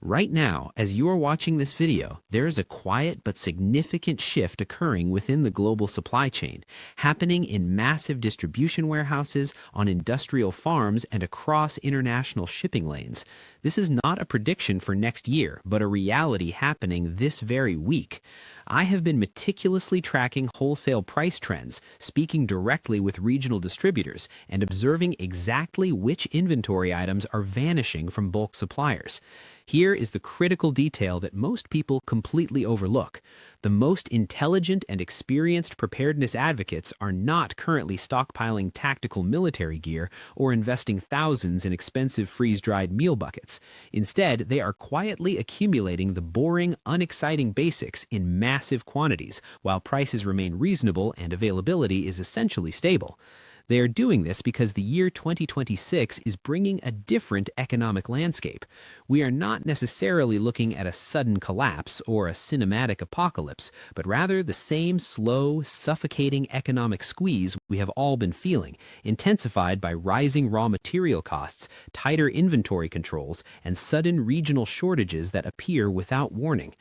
Right now, as you are watching this video, there is a quiet but significant shift occurring within the global supply chain, happening in massive distribution warehouses, on industrial farms, and across international shipping lanes. This is not a prediction for next year, but a reality happening this very week. I have been meticulously tracking wholesale price trends, speaking directly with regional distributors, and observing exactly which inventory items are vanishing from bulk suppliers. Here is the critical detail that most people completely overlook. The most intelligent and experienced preparedness advocates are not currently stockpiling tactical military gear or investing thousands in expensive freeze-dried meal buckets. Instead, they are quietly accumulating the boring, unexciting basics in massive quantities, while prices remain reasonable and availability is essentially stable. They are doing this because the year 2026 is bringing a different economic landscape. We are not necessarily looking at a sudden collapse or a cinematic apocalypse, but rather the same slow, suffocating economic squeeze we have all been feeling, intensified by rising raw material costs, tighter inventory controls, and sudden regional shortages that appear without warning.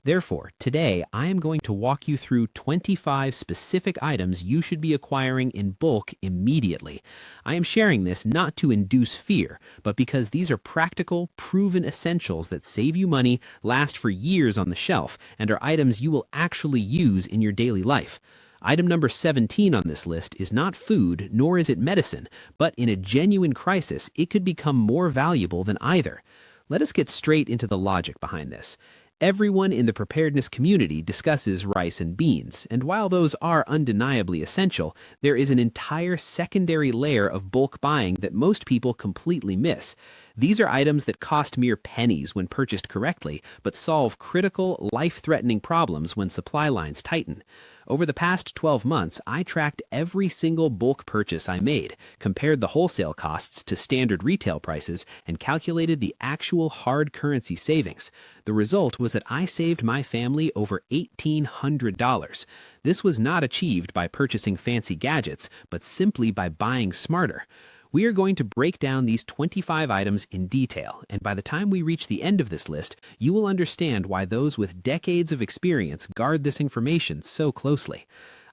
Therefore, today I am going to walk you through 25 specific items you should be acquiring in bulk immediately. I am sharing this not to induce fear, but because these are practical, proven essentials that save you money, last for years on the shelf, and are items you will actually use in your daily life. Item number 17 on this list is not food, nor is it medicine, but in a genuine crisis, it could become more valuable than either. Let us get straight into the logic behind this. Everyone in the preparedness community discusses rice and beans, and while those are undeniably essential, there is an entire secondary layer of bulk buying that most people completely miss. These are items that cost mere pennies when purchased correctly, but solve critical, life-threatening problems when supply lines tighten. Over the past 12 months, I tracked every single bulk purchase I made, compared the wholesale costs to standard retail prices, and calculated the actual hard currency savings. The result was that I saved my family over $1,800. This was not achieved by purchasing fancy gadgets, but simply by buying smarter. We are going to break down these 25 items in detail, and by the time we reach the end of this list, you will understand why those with decades of experience guard this information so closely.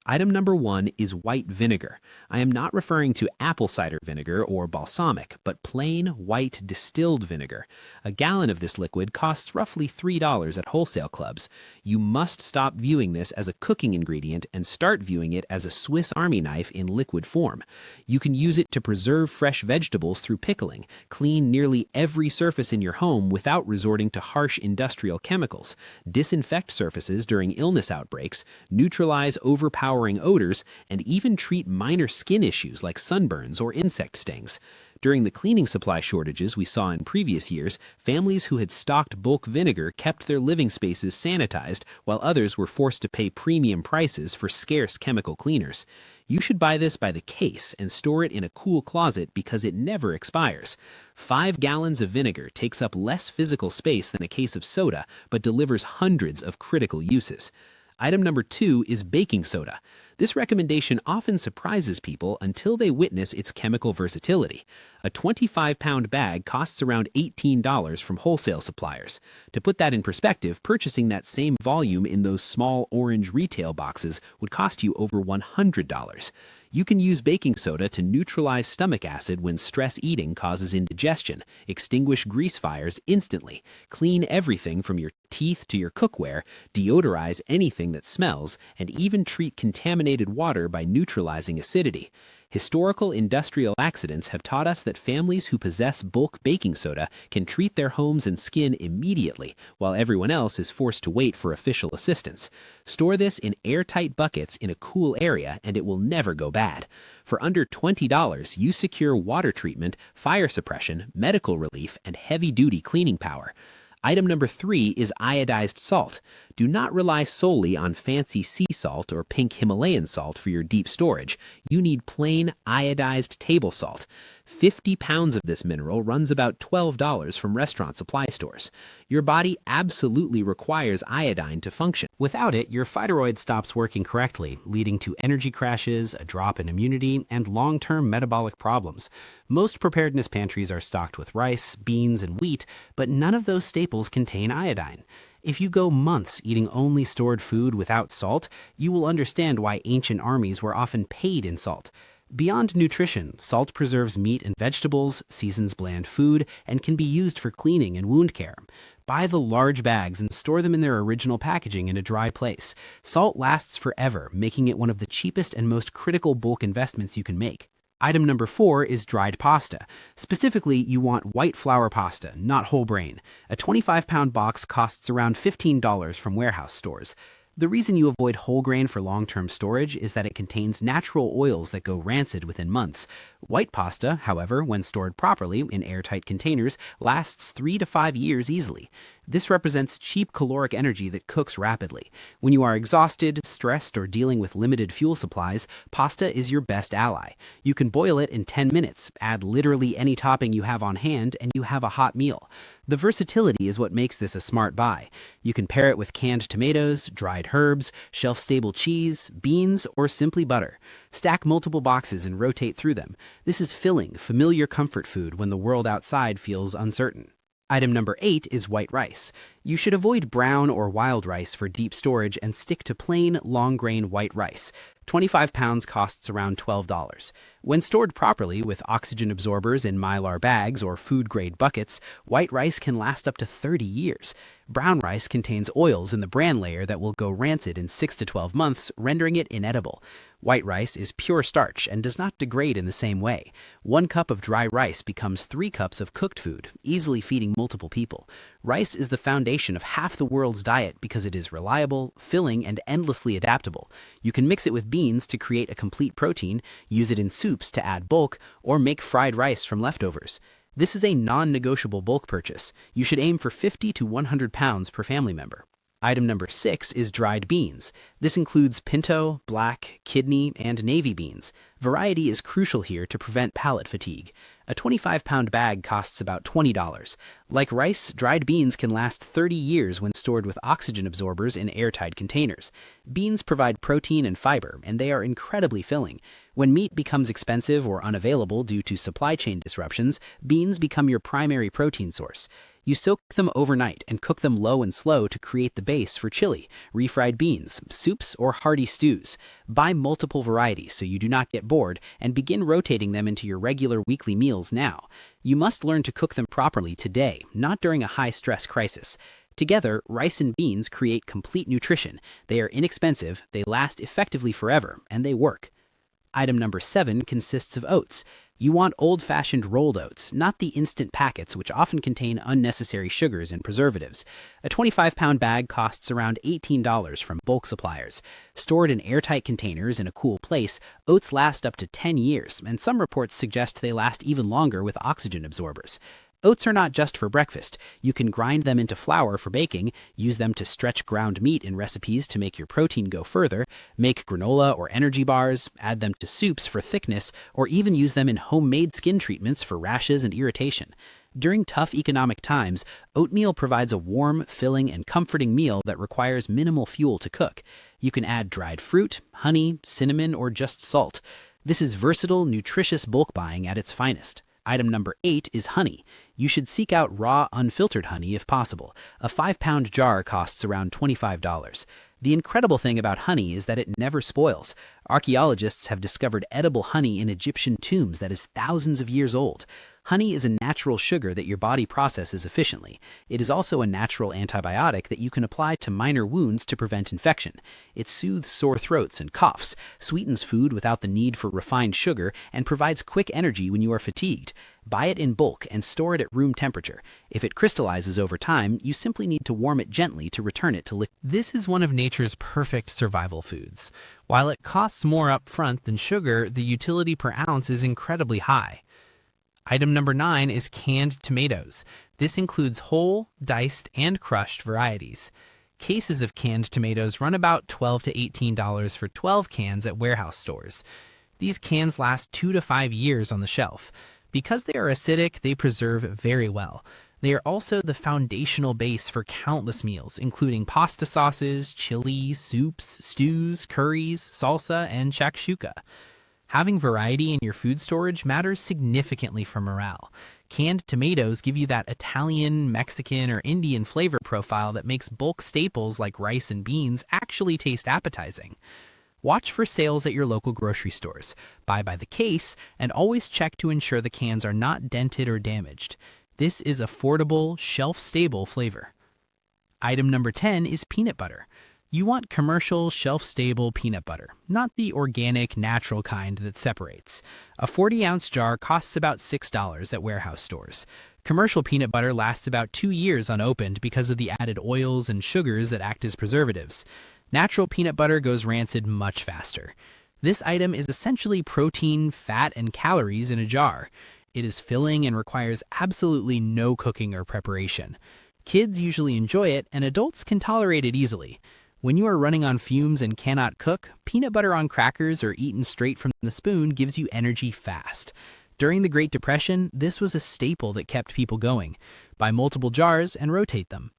Item number 1 is white vinegar. I am not referring to apple cider vinegar or balsamic, but plain white distilled vinegar. A gallon of this liquid costs roughly $3 at wholesale clubs. You must stop viewing this as a cooking ingredient and start viewing it as a Swiss Army knife in liquid form. You can use it to preserve fresh vegetables through pickling, clean nearly every surface in your home without resorting to harsh industrial chemicals, disinfect surfaces during illness outbreaks, neutralize overpowering odors, and even treat minor skin issues like sunburns or insect stings. During the cleaning supply shortages we saw in previous years, families who had stocked bulk vinegar kept their living spaces sanitized, while others were forced to pay premium prices for scarce chemical cleaners. You should buy this by the case and store it in a cool closet because it never expires. 5 gallons of vinegar takes up less physical space than a case of soda, but delivers hundreds of critical uses. Item number 2 is baking soda. This recommendation often surprises people until they witness its chemical versatility. A 25-pound bag costs around $18 from wholesale suppliers. To put that in perspective, purchasing that same volume in those small orange retail boxes would cost you over $100. You can use baking soda to neutralize stomach acid when stress eating causes indigestion, extinguish grease fires instantly, clean everything from your teeth to your cookware, deodorize anything that smells, and even treat contaminated water by neutralizing acidity. Historical industrial accidents have taught us that families who possess bulk baking soda can treat their homes and skin immediately, while everyone else is forced to wait for official assistance. Store this in airtight buckets in a cool area and it will never go bad. For under $20, you secure water treatment, fire suppression, medical relief, and heavy-duty cleaning power. Item number 3 is iodized salt. Do not rely solely on fancy sea salt or pink Himalayan salt for your deep storage. You need plain iodized table salt. 50 pounds of this mineral runs about $12 from restaurant supply stores. Your body absolutely requires iodine to function. Without it, your phytoroid stops working correctly, leading to energy crashes, a drop in immunity, and long-term metabolic problems. Most preparedness pantries are stocked with rice, beans, and wheat, but none of those staples contain iodine. If you go months eating only stored food without salt, you will understand why ancient armies were often paid in salt. Beyond nutrition, salt preserves meat and vegetables, seasons bland food, and can be used for cleaning and wound care. Buy the large bags and store them in their original packaging in a dry place. Salt lasts forever, making it one of the cheapest and most critical bulk investments you can make. Item number 4 is dried pasta. Specifically, you want white flour pasta, not whole grain. A 25-pound box costs around $15 from warehouse stores. The reason you avoid whole grain for long-term storage is that it contains natural oils that go rancid within months. White pasta, however, when stored properly in airtight containers, lasts 3 to 5 years easily. This represents cheap caloric energy that cooks rapidly. When you are exhausted, stressed, or dealing with limited fuel supplies, pasta is your best ally. You can boil it in 10 minutes, add literally any topping you have on hand, and you have a hot meal. The versatility is what makes this a smart buy. You can pair it with canned tomatoes, dried herbs, shelf-stable cheese, beans, or simply butter. Stack multiple boxes and rotate through them. This is filling, familiar comfort food when the world outside feels uncertain. Item number 8 is white rice. You should avoid brown or wild rice for deep storage and stick to plain, long-grain white rice. 25 pounds costs around $12. When stored properly with oxygen absorbers in mylar bags or food-grade buckets, white rice can last up to 30 years. Brown rice contains oils in the bran layer that will go rancid in 6 to 12 months, rendering it inedible. White rice is pure starch and does not degrade in the same way. 1 cup of dry rice becomes 3 cups of cooked food, easily feeding multiple people. Rice is the foundation of half the world's diet because it is reliable, filling, and endlessly adaptable. You can mix it with beans to create a complete protein, use it in soups to add bulk, or make fried rice from leftovers. This is a non-negotiable bulk purchase. You should aim for 50 to 100 pounds per family member. Item number 6 is dried beans. This includes pinto, black, kidney, and navy beans. Variety is crucial here to prevent palate fatigue. A 25-pound bag costs about $20. Like rice, dried beans can last 30 years when stored with oxygen absorbers in airtight containers. Beans provide protein and fiber, and they are incredibly filling. When meat becomes expensive or unavailable due to supply chain disruptions, beans become your primary protein source. You soak them overnight and cook them low and slow to create the base for chili, refried beans, soups, or hearty stews. Buy multiple varieties so you do not get bored, and begin rotating them into your regular weekly meals now. You must learn to cook them properly today, not during a high-stress crisis. Together, rice and beans create complete nutrition. They are inexpensive, they last effectively forever, and they work. Item number 7 consists of oats. You want old-fashioned rolled oats, not the instant packets which often contain unnecessary sugars and preservatives. A 25-pound bag costs around $18 from bulk suppliers. Stored in airtight containers in a cool place, oats last up to 10 years, and some reports suggest they last even longer with oxygen absorbers. Oats are not just for breakfast. You can grind them into flour for baking, use them to stretch ground meat in recipes to make your protein go further, make granola or energy bars, add them to soups for thickness, or even use them in homemade skin treatments for rashes and irritation. During tough economic times, oatmeal provides a warm, filling, and comforting meal that requires minimal fuel to cook. You can add dried fruit, honey, cinnamon, or just salt. This is versatile, nutritious bulk buying at its finest. Item number 8 is honey. You should seek out raw, unfiltered honey if possible. A 5-pound jar costs around $25. The incredible thing about honey is that it never spoils. Archaeologists have discovered edible honey in Egyptian tombs that is thousands of years old. Honey is a natural sugar that your body processes efficiently. It is also a natural antibiotic that you can apply to minor wounds to prevent infection. It soothes sore throats and coughs, sweetens food without the need for refined sugar, and provides quick energy when you are fatigued. Buy it in bulk and store it at room temperature. If it crystallizes over time, you simply need to warm it gently to return it to liquid. This is one of nature's perfect survival foods. While it costs more up front than sugar, the utility per ounce is incredibly high. Item number 9 is canned tomatoes. This includes whole, diced, and crushed varieties. Cases of canned tomatoes run about $12 to $18 for 12 cans at warehouse stores. These cans last 2 to 5 years on the shelf. Because they are acidic, they preserve very well. They are also the foundational base for countless meals, including pasta sauces, chili, soups, stews, curries, salsa, and shakshuka. Having variety in your food storage matters significantly for morale. Canned tomatoes give you that Italian, Mexican, or Indian flavor profile that makes bulk staples like rice and beans actually taste appetizing. Watch for sales at your local grocery stores, buy by the case, and always check to ensure the cans are not dented or damaged. This is affordable, shelf-stable flavor. Item number 10 is peanut butter. You want commercial, shelf-stable peanut butter, not the organic, natural kind that separates. A 40-ounce jar costs about $6 at warehouse stores. Commercial peanut butter lasts about 2 years unopened because of the added oils and sugars that act as preservatives. Natural peanut butter goes rancid much faster. This item is essentially protein, fat, and calories in a jar. It is filling and requires absolutely no cooking or preparation. Kids usually enjoy it, and adults can tolerate it easily. When you are running on fumes and cannot cook, peanut butter on crackers or eaten straight from the spoon gives you energy fast. During the Great Depression, this was a staple that kept people going. Buy multiple jars and rotate them.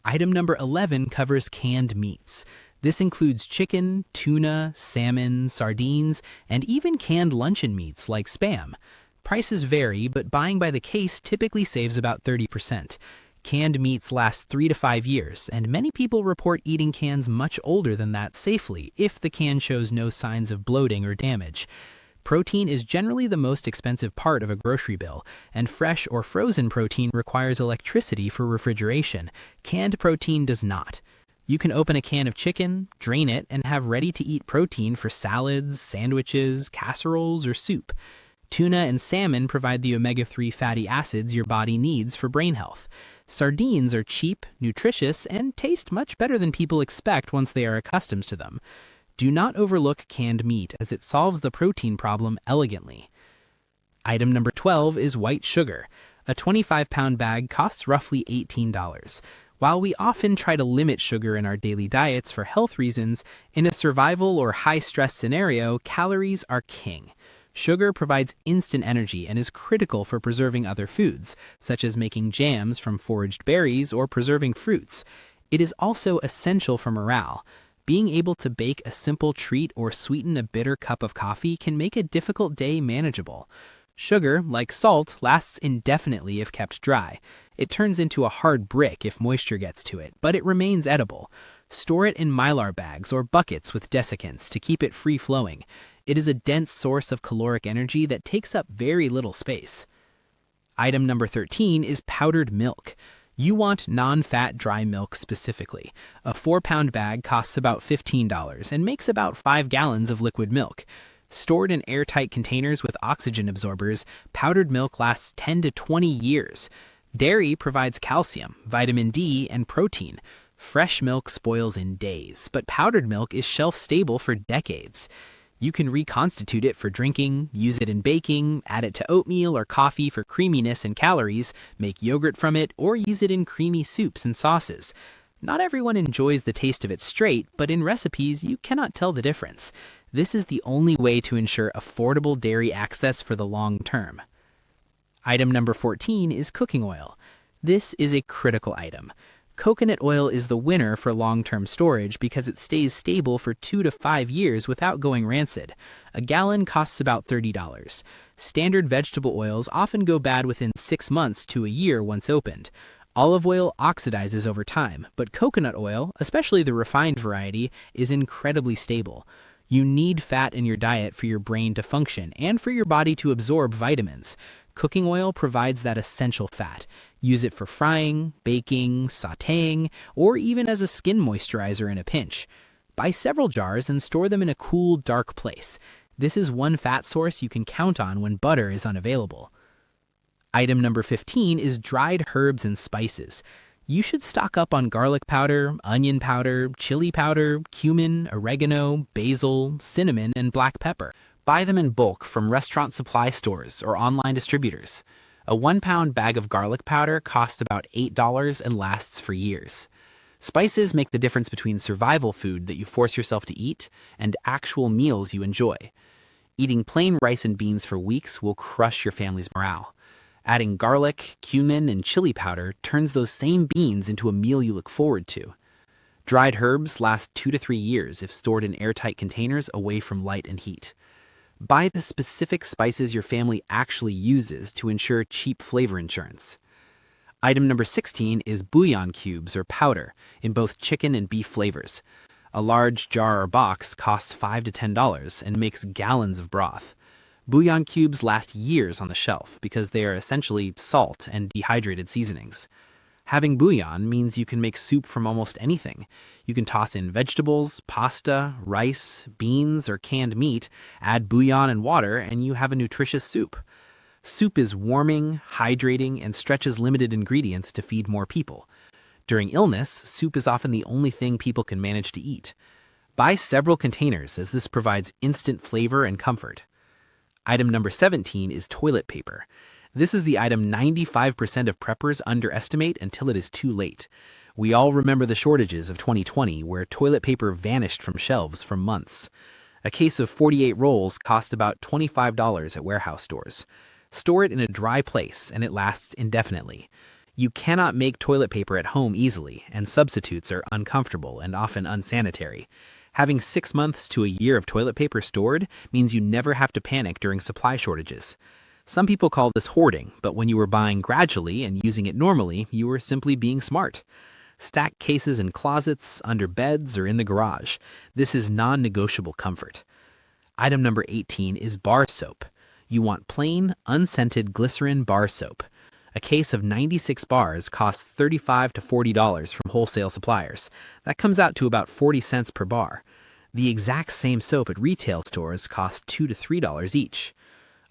Item number 11 covers canned meats. This includes chicken, tuna, salmon, sardines, and even canned luncheon meats like Spam. Prices vary, but buying by the case typically saves about 30%. Canned meats last 3 to 5 years, and many people report eating cans much older than that safely if the can shows no signs of bloating or damage. Protein is generally the most expensive part of a grocery bill, and fresh or frozen protein requires electricity for refrigeration. Canned protein does not. You can open a can of chicken, drain it, and have ready-to-eat protein for salads, sandwiches, casseroles, or soup. Tuna and salmon provide the omega-3 fatty acids your body needs for brain health. Sardines are cheap, nutritious, and taste much better than people expect once they are accustomed to them. Do not overlook canned meat, as it solves the protein problem elegantly. Item number 12 is white sugar. A 25-pound bag costs roughly $18. While we often try to limit sugar in our daily diets for health reasons, in a survival or high-stress scenario, calories are king. Sugar provides instant energy and is critical for preserving other foods, such as making jams from foraged berries or preserving fruits. It is also essential for morale. Being able to bake a simple treat or sweeten a bitter cup of coffee can make a difficult day manageable. Sugar, like salt, lasts indefinitely if kept dry. It turns into a hard brick if moisture gets to it, but it remains edible. Store it in Mylar bags or buckets with desiccants to keep it free-flowing. It is a dense source of caloric energy that takes up very little space. Item number 13 is powdered milk. You want non-fat dry milk specifically. A 4-pound bag costs about $15 and makes about 5 gallons of liquid milk. Stored in airtight containers with oxygen absorbers, powdered milk lasts 10 to 20 years. Dairy provides calcium, vitamin D, and protein. Fresh milk spoils in days, but powdered milk is shelf-stable for decades. You can reconstitute it for drinking, use it in baking, add it to oatmeal or coffee for creaminess and calories, make yogurt from it, or use it in creamy soups and sauces. Not everyone enjoys the taste of it straight, but in recipes you cannot tell the difference. This is the only way to ensure affordable dairy access for the long term. Item number 14 is cooking oil. This is a critical item. Coconut oil is the winner for long-term storage because it stays stable for 2 to 5 years without going rancid. A gallon costs about $30. Standard vegetable oils often go bad within 6 months to a year once opened. Olive oil oxidizes over time, but coconut oil, especially the refined variety, is incredibly stable. You need fat in your diet for your brain to function and for your body to absorb vitamins. Cooking oil provides that essential fat. Use it for frying, baking, sautéing, or even as a skin moisturizer in a pinch. Buy several jars and store them in a cool, dark place. This is one fat source you can count on when butter is unavailable. Item number 15 is dried herbs and spices. You should stock up on garlic powder, onion powder, chili powder, cumin, oregano, basil, cinnamon, and black pepper. Buy them in bulk from restaurant supply stores or online distributors. A 1-pound bag of garlic powder costs about $8 and lasts for years. Spices make the difference between survival food that you force yourself to eat and actual meals you enjoy. Eating plain rice and beans for weeks will crush your family's morale. Adding garlic, cumin, and chili powder turns those same beans into a meal you look forward to. Dried herbs last 2 to 3 years if stored in airtight containers away from light and heat. Buy the specific spices your family actually uses to ensure cheap flavor insurance. Item number 16 is bouillon cubes or powder in both chicken and beef flavors. A large jar or box costs $5 to $10 and makes gallons of broth. Bouillon cubes last years on the shelf because they are essentially salt and dehydrated seasonings. Having bouillon means you can make soup from almost anything. You can toss in vegetables, pasta, rice, beans, or canned meat, add bouillon and water, and you have a nutritious soup. Soup is warming, hydrating, and stretches limited ingredients to feed more people. During illness, soup is often the only thing people can manage to eat. Buy several containers as this provides instant flavor and comfort. Item number 17 is toilet paper. This is the item 95% of preppers underestimate until it is too late. We all remember the shortages of 2020 where toilet paper vanished from shelves for months. A case of 48 rolls cost about $25 at warehouse stores. Store it in a dry place and it lasts indefinitely. You cannot make toilet paper at home easily, and substitutes are uncomfortable and often unsanitary. Having 6 months to a year of toilet paper stored means you never have to panic during supply shortages. Some people call this hoarding, but when you were buying gradually and using it normally, you were simply being smart. Stack cases in closets, under beds, or in the garage. This is non-negotiable comfort. Item number 18 is bar soap. You want plain, unscented glycerin bar soap. A case of 96 bars costs $35 to $40 from wholesale suppliers. That comes out to about 40 cents per bar. The exact same soap at retail stores costs $2 to $3 each.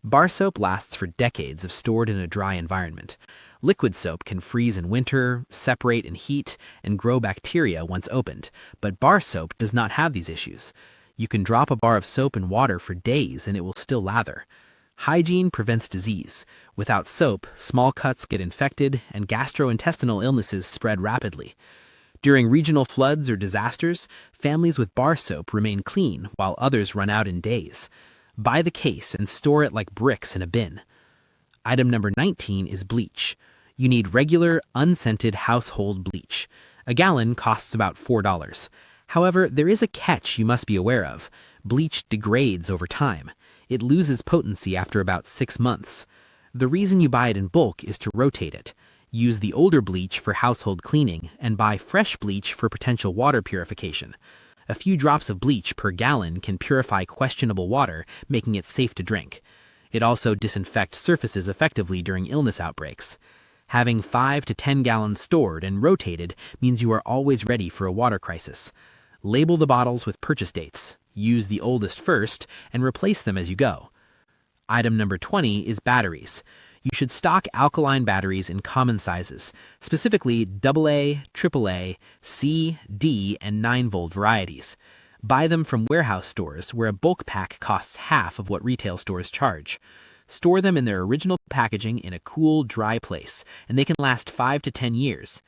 Bar soap lasts for decades if stored in a dry environment. Liquid soap can freeze in winter, separate in heat, and grow bacteria once opened, but bar soap does not have these issues. You can drop a bar of soap in water for days and it will still lather. Hygiene prevents disease. Without soap, small cuts get infected and gastrointestinal illnesses spread rapidly. During regional floods or disasters, families with bar soap remain clean while others run out in days. Buy the case and store it like bricks in a bin. Item number 19 is bleach. You need regular, unscented household bleach. A gallon costs about $4. However, there is a catch you must be aware of. Bleach degrades over time. It loses potency after about 6 months. The reason you buy it in bulk is to rotate it. Use the older bleach for household cleaning and buy fresh bleach for potential water purification. A few drops of bleach per gallon can purify questionable water, making it safe to drink. It also disinfects surfaces effectively during illness outbreaks. Having 5 to 10 gallons stored and rotated means you are always ready for a water crisis. Label the bottles with purchase dates. Use the oldest first and replace them as you go. Item number 20 is batteries. You should stock alkaline batteries in common sizes, specifically AA, AAA, C, D, and 9-volt varieties. Buy them from warehouse stores where a bulk pack costs half of what retail stores charge. Store them in their original packaging in a cool, dry place, and they can last 5 to 10 years.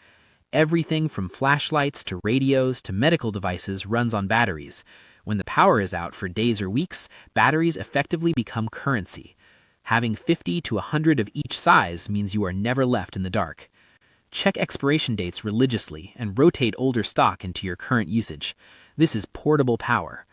Everything from flashlights to radios to medical devices runs on batteries. When the power is out for days or weeks, batteries effectively become currency. Having 50 to 100 of each size means you are never left in the dark. Check expiration dates religiously and rotate older stock into your current usage. This is portable power.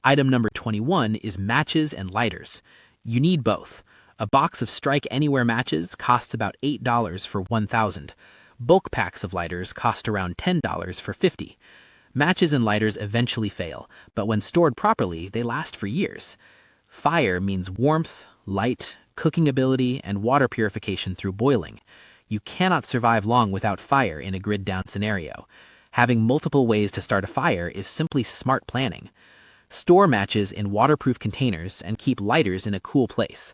Item number 21 is matches and lighters. You need both. A box of Strike Anywhere matches costs about $8 for 1,000. Bulk packs of lighters cost around $10 for 50. Matches and lighters eventually fail, but when stored properly, they last for years. Fire means warmth, light, cooking ability, and water purification through boiling. You cannot survive long without fire in a grid-down scenario. Having multiple ways to start a fire is simply smart planning. Store matches in waterproof containers and keep lighters in a cool place.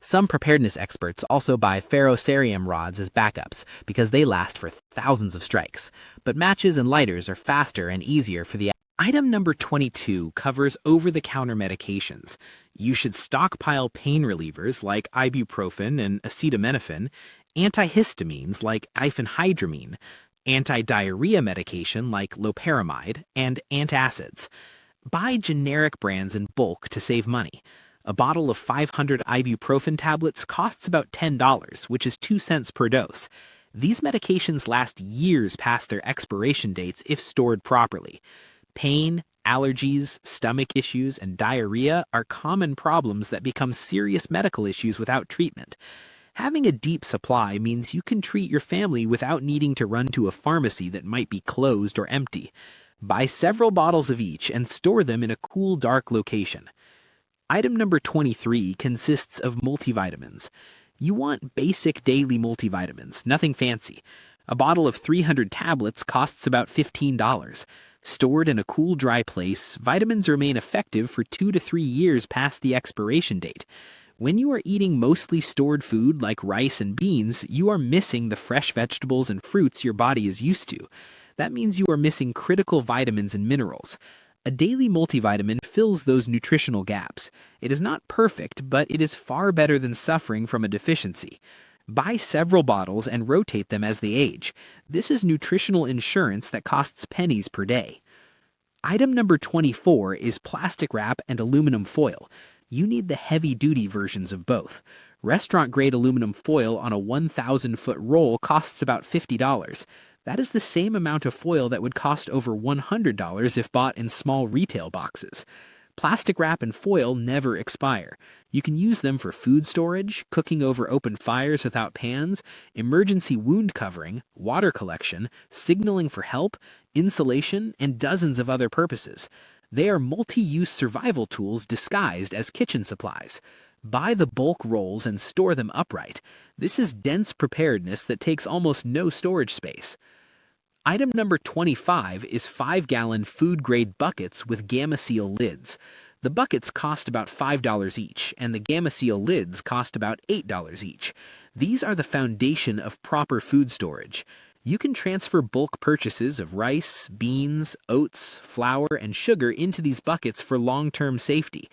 Some preparedness experts also buy ferrocerium rods as backups because they last for thousands of strikes. But matches and lighters are faster and easier for the... Item number 22 covers over-the-counter medications. You should stockpile pain relievers like ibuprofen and acetaminophen, antihistamines like diphenhydramine, anti-diarrhea medication like loperamide, and antacids. Buy generic brands in bulk to save money. A bottle of 500 ibuprofen tablets costs about $10, which is 2 cents per dose. These medications last years past their expiration dates if stored properly. Pain, allergies, stomach issues, and diarrhea are common problems that become serious medical issues without treatment. Having a deep supply means you can treat your family without needing to run to a pharmacy that might be closed or empty. Buy several bottles of each and store them in a cool, dark location. Item number 23 consists of multivitamins. You want basic daily multivitamins, nothing fancy. A bottle of 300 tablets costs about $15. Stored in a cool, dry place, vitamins remain effective for 2 to 3 years past the expiration date. When you are eating mostly stored food like rice and beans, you are missing the fresh vegetables and fruits your body is used to. That means you are missing critical vitamins and minerals. A daily multivitamin fills those nutritional gaps. It is not perfect, but it is far better than suffering from a deficiency. Buy several bottles and rotate them as they age. This is nutritional insurance that costs pennies per day. Item number 24 is plastic wrap and aluminum foil. You need the heavy-duty versions of both. Restaurant-grade aluminum foil on a 1,000-foot roll costs about $50. That is the same amount of foil that would cost over $100 if bought in small retail boxes. Plastic wrap and foil never expire. You can use them for food storage, cooking over open fires without pans, emergency wound covering, water collection, signaling for help, insulation, and dozens of other purposes. They are multi-use survival tools disguised as kitchen supplies. Buy the bulk rolls and store them upright. This is dense preparedness that takes almost no storage space. Item number 25 is 5-gallon food-grade buckets with Gamma Seal lids. The buckets cost about $5 each, and the Gamma Seal lids cost about $8 each. These are the foundation of proper food storage. You can transfer bulk purchases of rice, beans, oats, flour, and sugar into these buckets for long-term safety.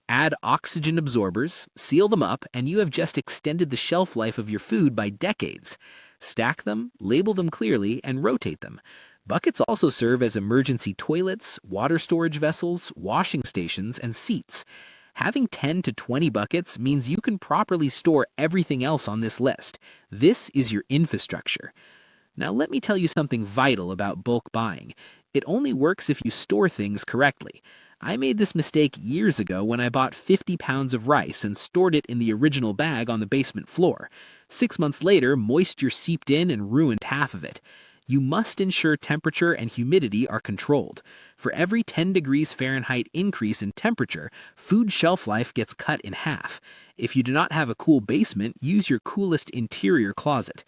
Add oxygen absorbers, seal them up, and you have just extended the shelf life of your food by decades. Stack them, label them clearly, and rotate them. Buckets also serve as emergency toilets, water storage vessels, washing stations, and seats. Having 10 to 20 buckets means you can properly store everything else on this list. This is your infrastructure. Now let me tell you something vital about bulk buying. It only works if you store things correctly. I made this mistake years ago when I bought 50 pounds of rice and stored it in the original bag on the basement floor. 6 months later, moisture seeped in and ruined half of it. You must ensure temperature and humidity are controlled. For every 10 degrees Fahrenheit increase in temperature, food shelf life gets cut in half. If you do not have a cool basement, use your coolest interior closet.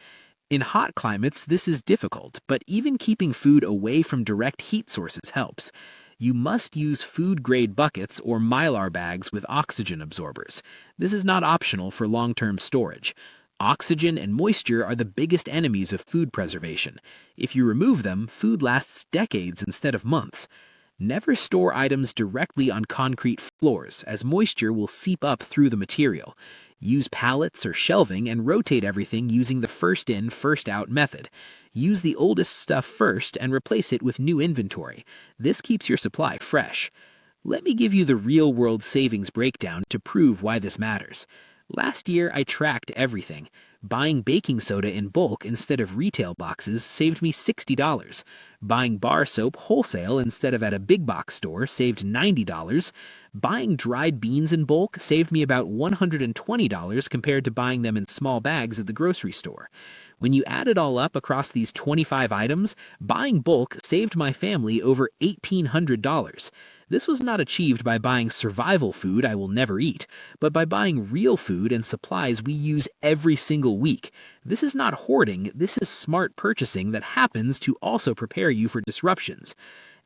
In hot climates, this is difficult, but even keeping food away from direct heat sources helps. You must use food-grade buckets or Mylar bags with oxygen absorbers. This is not optional for long-term storage. Oxygen and moisture are the biggest enemies of food preservation. If you remove them, food lasts decades instead of months. Never store items directly on concrete floors, as moisture will seep up through the material. Use pallets or shelving and rotate everything using the first-in, first-out method. Use the oldest stuff first and replace it with new inventory. This keeps your supply fresh. Let me give you the real-world savings breakdown to prove why this matters. Last year, I tracked everything. Buying baking soda in bulk instead of retail boxes saved me $60. Buying bar soap wholesale instead of at a big box store saved $90. Buying dried beans in bulk saved me about $120 compared to buying them in small bags at the grocery store. When you add it all up across these 25 items, buying bulk saved my family over $1,800. This was not achieved by buying survival food I will never eat, but by buying real food and supplies we use every single week. This is not hoarding, this is smart purchasing that happens to also prepare you for disruptions.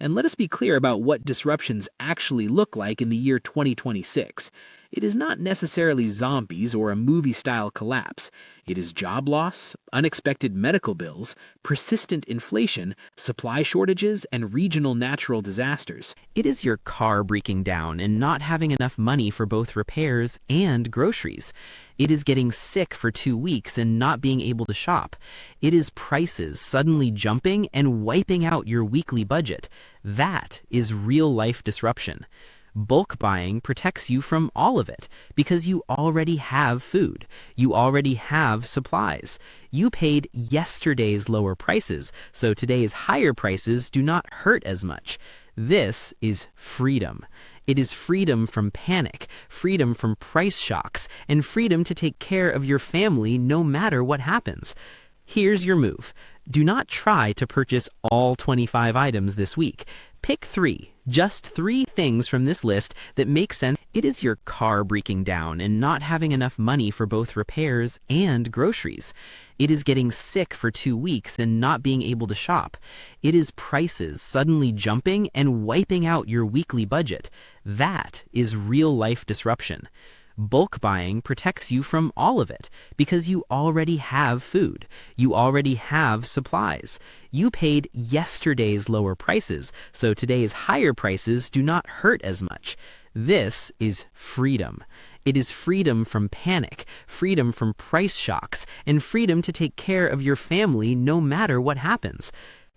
And let us be clear about what disruptions actually look like in the year 2026. It is not necessarily zombies or a movie-style collapse. It is job loss, unexpected medical bills, persistent inflation, supply shortages, and regional natural disasters. It is your car breaking down and not having enough money for both repairs and groceries. It is getting sick for 2 weeks and not being able to shop. It is prices suddenly jumping and wiping out your weekly budget. That is real-life disruption. Bulk buying protects you from all of it because you already have food. You already have supplies. You paid yesterday's lower prices, so today's higher prices do not hurt as much. This is freedom. It is freedom from panic, freedom from price shocks, and freedom to take care of your family no matter what happens. Here's your move. Do not try to purchase all 25 items this week. Pick 3, just 3 things from this list that make sense. It is your car breaking down and not having enough money for both repairs and groceries. It is getting sick for 2 weeks and not being able to shop. It is prices suddenly jumping and wiping out your weekly budget. That is real life disruption. Bulk buying protects you from all of it because you already have food. You already have supplies. You paid yesterday's lower prices, so today's higher prices do not hurt as much. This is freedom. It is freedom from panic, freedom from price shocks, and freedom to take care of your family no matter what happens.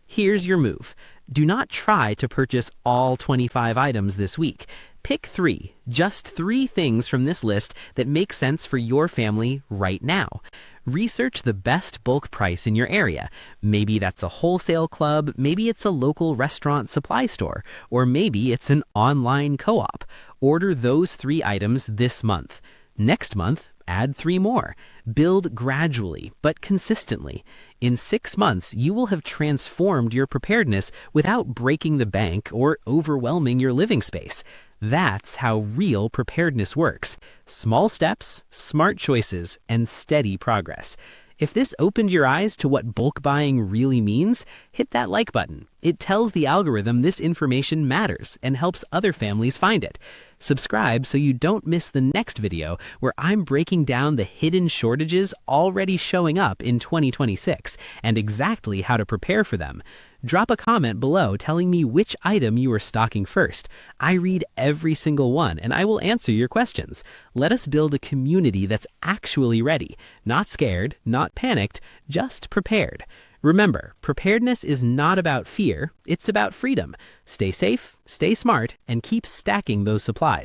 Here's your move. Do not try to purchase all 25 items this week. Pick 3, just 3 things from this list that make sense for your family right now. Research the best bulk price in your area. Maybe that's a wholesale club, maybe it's a local restaurant supply store, or maybe it's an online co-op. Order those 3 items this month. Next month, add 3 more. Build gradually, but consistently. In 6 months, you will have transformed your preparedness without breaking the bank or overwhelming your living space. That's how real preparedness works. Small steps, smart choices, and steady progress. If this opened your eyes to what bulk buying really means, hit that like button. It tells the algorithm this information matters and helps other families find it. Subscribe so you don't miss the next video where I'm breaking down the hidden shortages already showing up in 2026 and exactly how to prepare for them. Drop a comment below telling me which item you are stocking first. I read every single one and I will answer your questions. Let us build a community that's actually ready, not scared, not panicked, just prepared. Remember, preparedness is not about fear, it's about freedom. Stay safe, stay smart, and keep stacking those supplies.